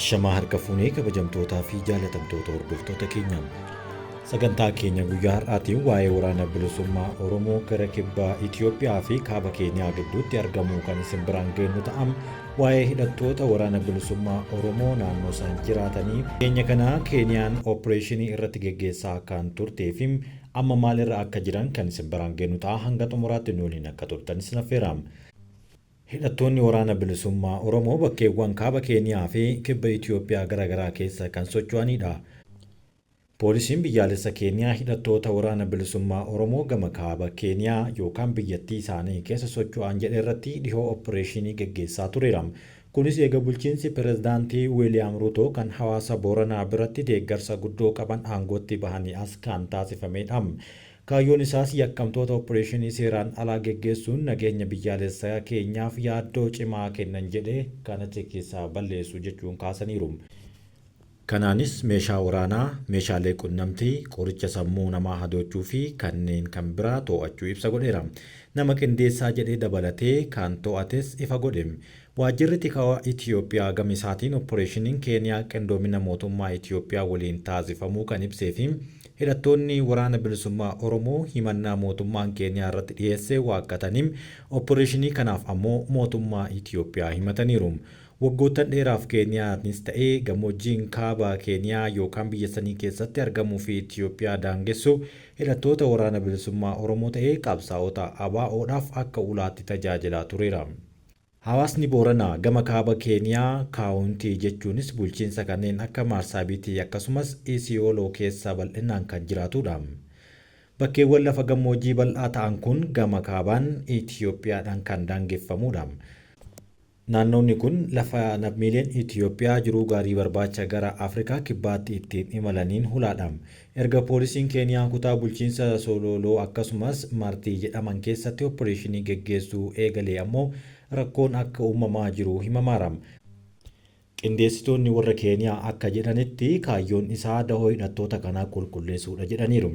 Ashamaa harka fuunee kabajamtootaa fi jaalatamtoota hordoftoota keenya. Sagantaa keenya guyyaa har'aatiin waa'ee waraana bilisummaa Oromoo gara kibba Itoophiyaa fi kaaba Keeniyaa gidduutti argamu kan isin biraan geenyu ta'am. Waa'ee hidhattoota waraana bilisummaa Oromoo naannoo isaan jiraatanii keenya kana Keeniyaan opereeshinii irratti geggeessaa kan turtee fi amma maalirra akka jiran kan isin biraan geenyu ta'a. Hanga xumuraatti nu waliin akka turtanis naffeera. Hidhattoonni waraana bilisummaa Oromoo bakkeewwan kaaba Keeniyaa fi kibba Itoophiyaa garaagaraa keessa kan socho'anidha. Poolisiin biyyaalessa Keeniyaa hidhattoota waraana bilisummaa Oromoo gama kaaba Keeniyaa yookaan biyyattii isaanii keessa socho'an jedhe irratti dhihoo opereeshinii geggeessaa tureera. Kunis eega bulchiinsi pirezidaantii Wiiliyaam Ruutoo kan hawaasa Booranaa biratti deeggarsa guddoo qaban aangootti bahanii as kan taasifamedha. Kaayyoon isaas yakkamtoota opereeshinii seeraan alaa geggeessuun nageenya biyyaalessaa keenyaaf yaaddoo cimaa kennan jedhee kanatti keessaa balleessu jechuun kaasaniiru. Kanaanis meeshaa waraanaa, meeshaalee qunnamtii, qoricha sammuu namaa hadoochuu fi kanneen kan biraa to'achuu ibsa godheera. Nama qindeessaa jedhee dabalatee kan to'ates ifa godhe. Waajjirri tikaa Itoophiyaa gama isaatiin opereeshiniin Keeniyaa qindoomina mootummaa Itoophiyaa waliin taasifamuu kan ibsee fi hidhattoonni waraana bilisummaa Oromoo himannaa mootummaan Keeniyaa irratti dhiyeessee waaqqatanii opereeshinii kanaaf ammoo mootummaa Itoophiyaa himataniiru. Waggoottan dheeraaf Keeniyaanis ta'ee gammoojjiin kaaba Keeniyaa yookaan biyya sanii keessatti argamuu fi Itoophiyaa daangessu hidhattoota waraana bilisummaa Oromoo ta'ee qabsaa'ota ABO'dhaaf akka ulaatti tajaajilaa tureera. Hawaasni Booranaa gama kaaba Keeniyaa kaawuntii jechuunis bulchiinsa kanneen akka Marsaabitii akkasumas Isiyooloo keessa bal'inaan kan jiraatudha. Bakkeewwan lafa gammoojjii bal'aa ta'an kun gama kaabaan Itoophiyaadhaan kan daangeffamudha. Naannoonni kun lafa lammiileen Itoophiyaa jiruu gaarii barbaacha gara Afrikaa kibbaatti ittiin imalaniin hulaadha. Erga poolisiin Keeniyaa kutaa bulchiinsa Sololoo akkasumas Martii jedhaman keessatti opereeshinii geggeessuu eegalee ammoo rakkoon akka uumamaa jiru himamaara. Qindeessitoonni warra Keeniyaa akka jedhanitti kaayyoon isaa dahoo hidhattoota kanaa qulqulleessuudha jedhaniiru.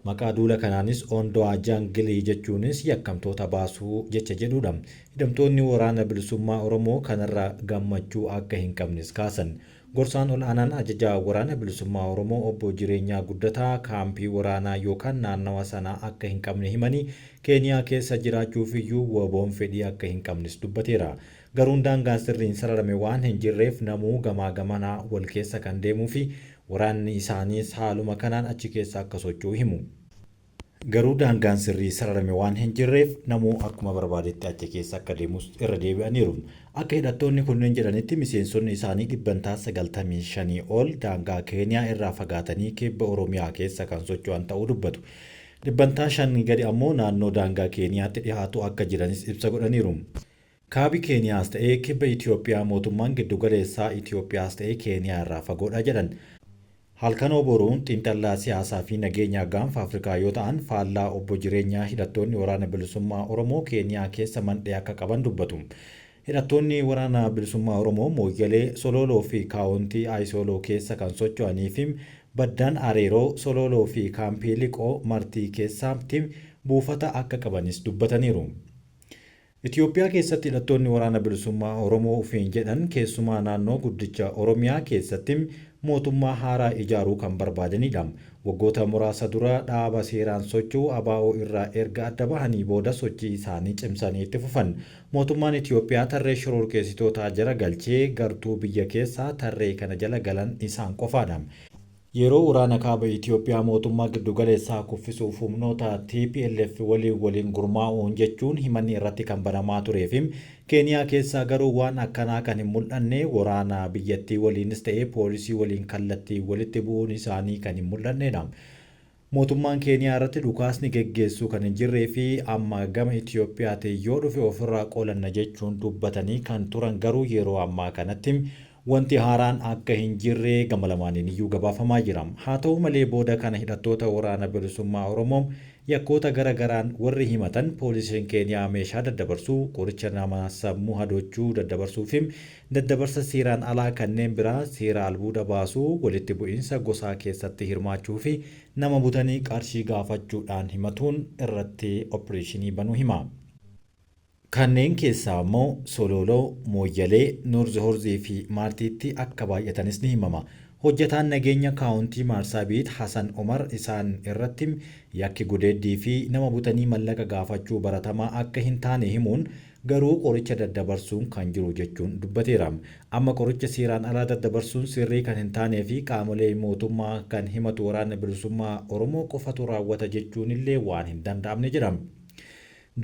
Maqaa duula kanaanis Ondo'aa Jaangilii jechuunis yakkamtoota baasuu jecha jedhudha. Hidhamtoonni waraana bilisummaa Oromoo kanarra gammachuu akka hin qabnes kaasan. Gorsaan ol'aanaan ajajaa waraana bilisummaa Oromoo obbo Jireenyaa Guddataa kaampii waraanaa yookaan naannawa sanaa akka hin qabne himanii Keeniyaa keessa jiraachuuf iyyuu waboon fedhii akka hin qabnes dubbateera. Garuu daangaan sirriin sararame waan hin jirreef namuu gamaa gamanaa wal keessa kan deemuu fi waraanni isaaniis haaluma kanaan achi keessa akka socho'u himu. Garuu daangaan sirrii sararame waan hin jirreef namuu akkuma barbaadetti achi keessa akka deemus irra deebi'aniiru. Akka hidhattoonni kunneen jedhanitti miseensonni isaanii 95 ol daangaa Keeniyaa irraa fagaatanii kibba Oromiyaa keessa kan socho'an ta'uu dubbatu. 5 gadi ammoo naannoo daangaa Keeniyaatti dhiyaatu akka jiranis ibsa godhaniiru. Kaabi Keeniyaas ta'ee kibba Itoophiyaa mootummaan giddugaleessaa Itoophiyaas ta'ee Keeniyaa irraa fagoodha jedhan. Halkanoo boruun xiinxallaa siyaasaa fi nageenyaa gaanfa Afrikaa yoo ta'an faallaa obbo Jireenyaa hidhattoonni waraana bilisummaa Oromoo Keeniyaa keessa mandhee akka qaban dubbatu. Hidhattoonni waraana bilisummaa Oromoo Mooyyalee, Sololoo fi kaawuntii Isiyooloo keessa kan socho'anii fi baddaan Areeroo, Sololoo fi kaampii Liqoo Martii keessatti buufata akka qabanis dubbataniiru. Itoophiyaa keessatti hidhattoonni waraana bilisummaa Oromoo ofiin jedhan keessumaa naannoo guddicha Oromiyaa keessatti mootummaa haaraa ijaaruu kan barbaadanidha. Waggoota muraasa dura dhaaba seeraan socho'u ABO irraa erga adda bahanii booda sochii isaanii cimsanii itti fufan. Mootummaan Itoophiyaa tarree shororkeessitootaa jala galchee gartuu biyya keessaa tarree kana jala galan isaan qofaadha. Yeroo waraana kaaba Itoophiyaa mootummaa giddugaleessaa kuffisuuf humnoota TPLF waliin gurmaa'uun jechuun himanni irratti kan banamaa turee fi Keeniyaa keessaa garuu waan akkanaa kan hin mul'anne waraana biyyattii waliinis ta'ee poolisii waliin kallattii walitti bu'uun isaanii kan hin mul'annedha. Mootummaan Keeniyaa irratti dhukaasni geggeessuu kan hin jirree fi amma gama Itoophiyaatti yoo dhufe ofirraa qoolanna jechuun dubbatanii kan turan garuu yeroo ammaa kanatti wanti haaraan akka hin jirre gama lamaaniin iyyuu gabaafamaa jira. Haa ta'u malee booda kana hidhattoota waraana bilisummaa Oromoo yakkoota garagaraan warri himatan poolisiin Keeniyaa meeshaa daddabarsuu, qoricha nama sammuu hadoochuu daddabarsuu fi daddabarsa seeraan alaa kanneen biraa seera albuuda baasuu, walitti bu'iinsa gosaa keessatti hirmaachuu fi nama butanii qarshii gaafachuudhaan himatuun irratti opereeshinii banuu hima. Kanneen keessaa immoo Sololoo, Mooyyalee, Noorzi fi Maartiitti akka baay'atanis ni himama. Hojjetaan nageenya kaawuntii Maarsabiit Hasan Omar isaan irratti yakki gudeeddii fi nama butanii mallaqa gaafachuu baratamaa akka hin taane himuun garuu qoricha daddabarsuun kan jiru jechuun dubbateera. Amma qoricha seeraan alaa daddabarsuun sirrii kan hin taanee fi qaamolee mootummaa kan himatu waraana bilisummaa Oromoo qofatu raawwata jechuun illee waan hin danda'amne jedhama.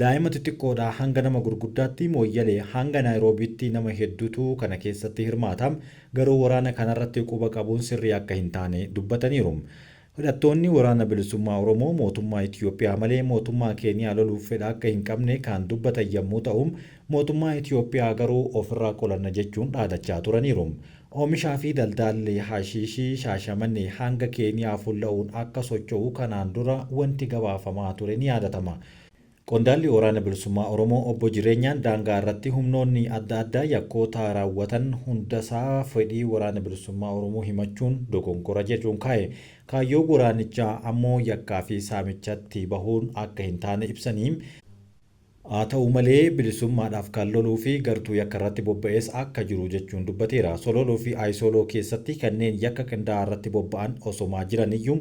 Daa'ima xixiqqoodhaa hanga nama gurguddaatti Mooyyalee hanga Naayiroobiitti nama hedduutu kana keessatti hirmaata. Garuu waraana kanarratti quba qabuun sirrii akka hin taane dubbataniiru. Hidhattoonni waraana bilisummaa Oromoo mootummaa Itiyoophiyaa malee mootummaa Keeniyaa loluuf fedha akka hin qabne kan dubbatan yommuu ta'u, mootummaa Itiyoophiyaa garuu ofirraa qolanna jechuun dhaadachaa turaniiru. Oomishaa fi daldalli hashiishii Shaashamannee hanga Keeniyaa fuulla'uun akka socho'u kanaan dura wanti gabaafamaa ture ni yaadatama. Qondaalli waraana bilisummaa Oromoo obbo Jireenyaan daangaa irratti humnoonni adda addaa yakkoota raawwatan hundasaa fedhii waraana bilisummaa Oromoo himachuun dogongora jechuun kaa'e. Kaayyoo waraanichaa ammoo yakkaa fi saamichatti bahuun akka hin taane ibsanii haa ta'u malee bilisummaadhaaf kan loluu fi gartuu yakka irratti bobba'ees akka jiru jechuun dubbateera. Sololoo fi Aayisoloo keessatti kanneen yakka qindaa'aa irratti bobba'an osomaa jiraniyyuu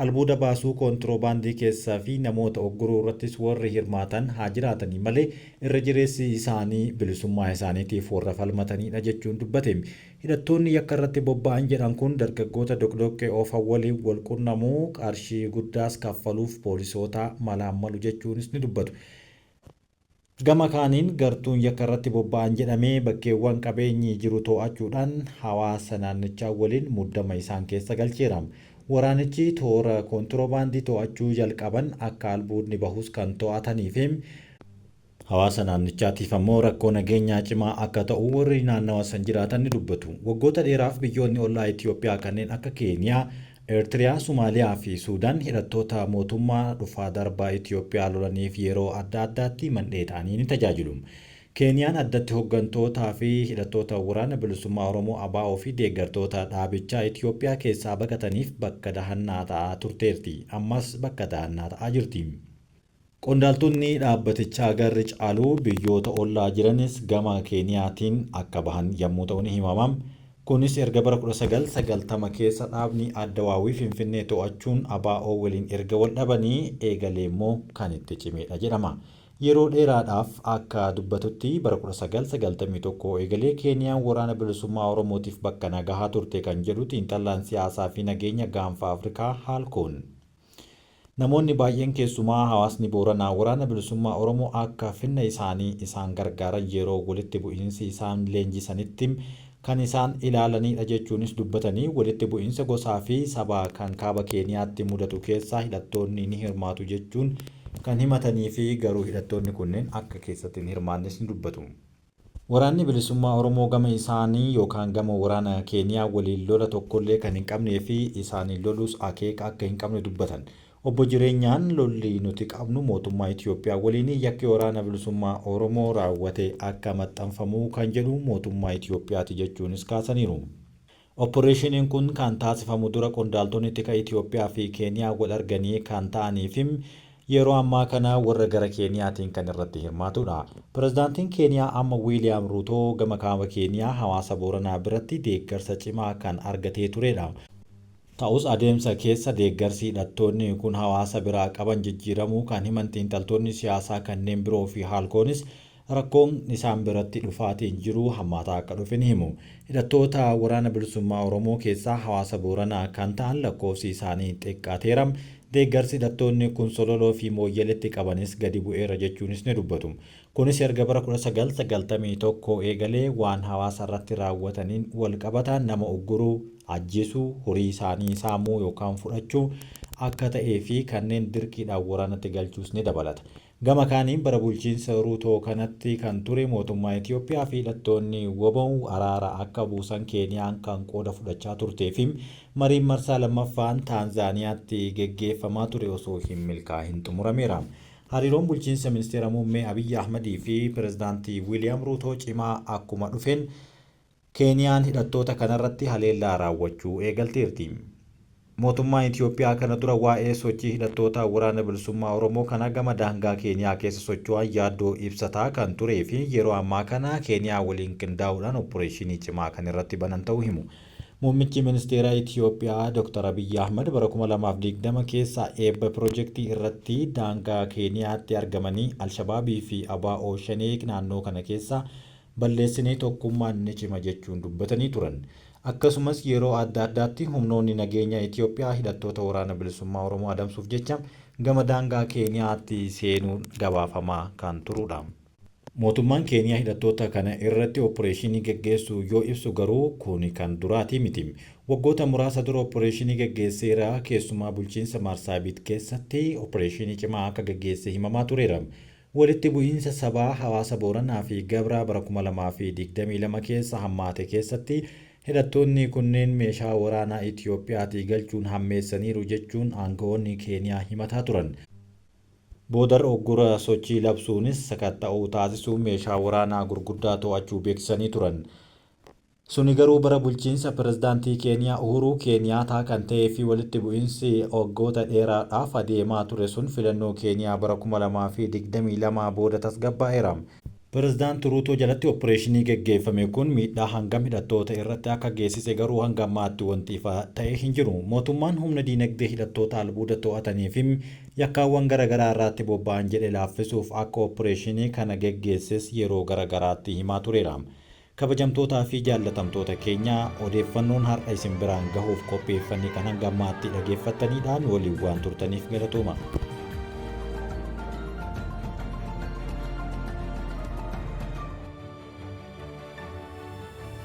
albuuda baasuu koontiroobaandii keessaa fi namoota ogguruu irrattis warri hirmaatan haa jiraatanii malee irra jireessi isaanii bilisummaa isaaniitiif warra falmatanidha jechuun dubbate. Hidhattoonni yakka irratti bobba'an jedhan kun dargaggoota doqdoqqee oofan waliin wal qunnamuu qarshii guddaas kaffaluuf poolisoota malaammalu jechuunis ni dubbatu. Gama kaaniin gartuun yakka irratti bobba'an jedhamee bakkeewwan qabeenyi jiru to'achuudhaan hawaasa naannichaa waliin muddama isaan keessa galcheera. Waraanichi toora koontiroobaandii to'achuu jalqaban akka albuudni bahus kan to'atanii fi hawaasa naannichaatiif ammoo rakkoo nageenyaa cimaa akka ta'u warri naannawa san jiraatan ni dubbatu. Waggoota dheeraaf biyyoonni ollaa Itiyoophiyaa kanneen akka Keeniyaa, Eertiriyaa, Somaaliyaa fi Suudaan hidhattoota mootummaa dhufaa darbaa Itiyoophiyaa lolaniif yeroo adda addaatti mandhee ta'anii ni tajaajilu. Keeniyaan addatti hoggantootaa fi hidhattoota waraana bilisummaa Oromoo ABO fi deeggartoota dhaabichaa Itiyoophiyaa keessaa baqataniif bakka dahannaa ta'aa turteerti. Ammas bakka dahannaa ta'aa jirti. Qondaaltonni dhaabbatichaa garri caaluu biyyoota ollaa jiranis gama Keeniyaatiin akka bahan yommuu ta'u ni himama. Kunis erga bara 1990 keessa dhaabni Addawaawii Finfinnee to'achuun ABO waliin erga wal dhabanii eegalee immoo kan itti cimedha jedhama. Yeroo dheeraadhaaf akka dubbatutti bara 1991 eegalee Keeniyaan waraana bilisummaa Oromootiif bakka nagahaa turte kan jedhu xiinxalaan siyaasaa fi nageenya gaanfa Afrikaa Haalkoon. Namoonni baay'een keessumaa hawaasni Booranaa waraana bilisummaa Oromoo akka finna isaanii isaan gargaaran yeroo walitti bu'iinsi isaan leenjisanitti kan isaan ilaalanidha jechuunis dubbatanii walitti bu'iinsa gosaa fi sabaa kan kaaba Keeniyaatti mudatu keessaa hidhattoonni ni hirmaatu jechuun kan himatanii fi garuu hidhattoonni kunneen akka keessatti hin hirmaannes ni dubbatu. Waraanni bilisummaa Oromoo gama isaanii yookaan gama waraana Keeniyaa waliin lola tokkollee kan hin qabnee fi isaaniin lolus akeeka akka hin qabne dubbatan. Obbo Jireenyaan lolli nuti qabnu mootummaa Itiyoophiyaa waliin yakki waraana bilisummaa Oromoo raawwate akka maxxanfamuu kan jedhu mootummaa Itiyoophiyaati jechuunis kaasaniiru. Opporeeshiniin kun kan taasifamu dura qondaaltonni tika Itiyoophiyaa fi Keeniyaa wal arganii kan ta'aniif yeroo ammaa kana warra gara Keeniyaatiin kan irratti hirmaatudha. Pirezidaantiin Keeniyaa amma Wiiliyaam Ruutoo gama kaaba Keeniyaa hawaasa Booranaa biratti deeggarsa cimaa kan argatee turedha. Ta'us adeemsa keessa deeggarsi hidhattoonni kun hawaasa biraa qaban jijjiiramuu kan himan xiinxaltoonni siyaasaa kanneen biroo fi Haalkoonis rakkoon isaan biratti dhufaatiin jiru hammaataa akka dhufe ni himu. Hidhattoota waraana bilisummaa Oromoo keessaa hawaasa Booranaa kan ta'an lakkoofsi isaanii xiqqaateera. Deeggarsi hidhattoonni kun Sololoo fi Mooyyaleetti qabanis gadi bu'eera jechuunis ni dubbatu. Kunis erga bara 1991 eegalee waan hawaasa irratti raawwataniin wal qabatan nama ugguruu, ajjeesuu, horii isaanii saamuu yookaan fudhachuu akka ta'ee fi kanneen dirqiidhaan waraanatti galchuus ni dabalata. Gama kaaniin bara bulchiinsa Ruutoo kanatti kan ture mootummaa Itiyoophiyaa fi hidhattoonni WBO araara akka buusan Keeniyaan kan qooda fudhachaa turtee fi mariin marsaa lammaffaan Taanzaaniyaatti geggeeffamaa ture osoo hin milkaa'in xumurameera. Hariiroon bulchiinsa ministeera muummee Abiyyi Ahmedii fi pirezidaantii Wiiliyaam Ruutoo cimaa akkuma dhufeen Keeniyaan hidhattoota kanarratti haleellaa raawwachuu eegalteerti. Mootummaan Itoophiyaa kana dura waa'ee sochii hidhattoota waraana bilisummaa Oromoo kana gama daangaa Keeniyaa keessa socho'an yaaddoo ibsataa kan turee fi yeroo ammaa kana Keeniyaa waliin qindaa'uudhaan operaashinii cimaa kan irratti banan ta'uu himu. Muummichi ministeeraa Itoophiyaa Dr. Abiyyi Ahmad bara 2020 keessa eebba piroojeektii irratti daangaa Keeniyaatti argamanii Alshabaabii fi ABO Shanee naannoo kana keessa balleessinee tokkummaan ni cima jechuun dubbatanii turan. Akkasumas yeroo adda addaatti humnoonni nageenya Itoophiyaa hidhattoota waraana bilisummaa Oromoo adamsuuf jecha gama daangaa Keeniyaatti seenuun gabaafamaa kan turudha. Mootummaan Keeniyaa hidhattoota kana irratti operaashinii gaggeessuu yoo ibsu garuu kun kan duraati miti. Waggoota muraasa dura operaashinii gaggeesseera, keessumaa bulchiinsa Marsaabiit keessatti operaashinii cimaa akka gaggeesse himamaa tureera. Walitti bu'iinsa sabaa hawaasa Booranaa fi Gabraa bara 2022 keessa hammaate keessatti hidhattoonni kunneen meeshaa waraanaa Itoophiyaatii galchuun hammeessaniiru jechuun aangawoonni Keeniyaa himataa turan. Boodar oggura sochii labsuunis sakatta'uu taasisuun meeshaa waraanaa gurguddaa to'achuu beeksisanii turan. Suni garuu bara bulchiinsa pirezidaantii Keeniyaa Uhuruu Keeniyaataa kan ta'ee fi walitti bu'iinsi waggoota dheeraadhaaf adeemaa ture sun filannoo Keeniyaa bara 2022 booda tasgabbaa'eera. Pirezidaanti Ruutoo jalatti operaashinii gaggeeffame kun miidhaa hangam hidhattoota irratti akka geessise garuu hanga ammaatti wanti ifa ta'ee hin jiru. Mootummaan humna diinagdee hidhattoota albuuda to'atanii fi yakkaawwan garaagaraa irratti bobba'an jedhe laaffisuuf akka operaashinii kana gaggeesses yeroo garaagaraatti himaa tureera. Kabajamtootaa fi jaallatamtoota keenya odeeffannoon har'a isin biraan gahuuf qopheeffanne kan hanga ammaatti dhageeffattaniidhaan waliin waan turtaniif galatooma.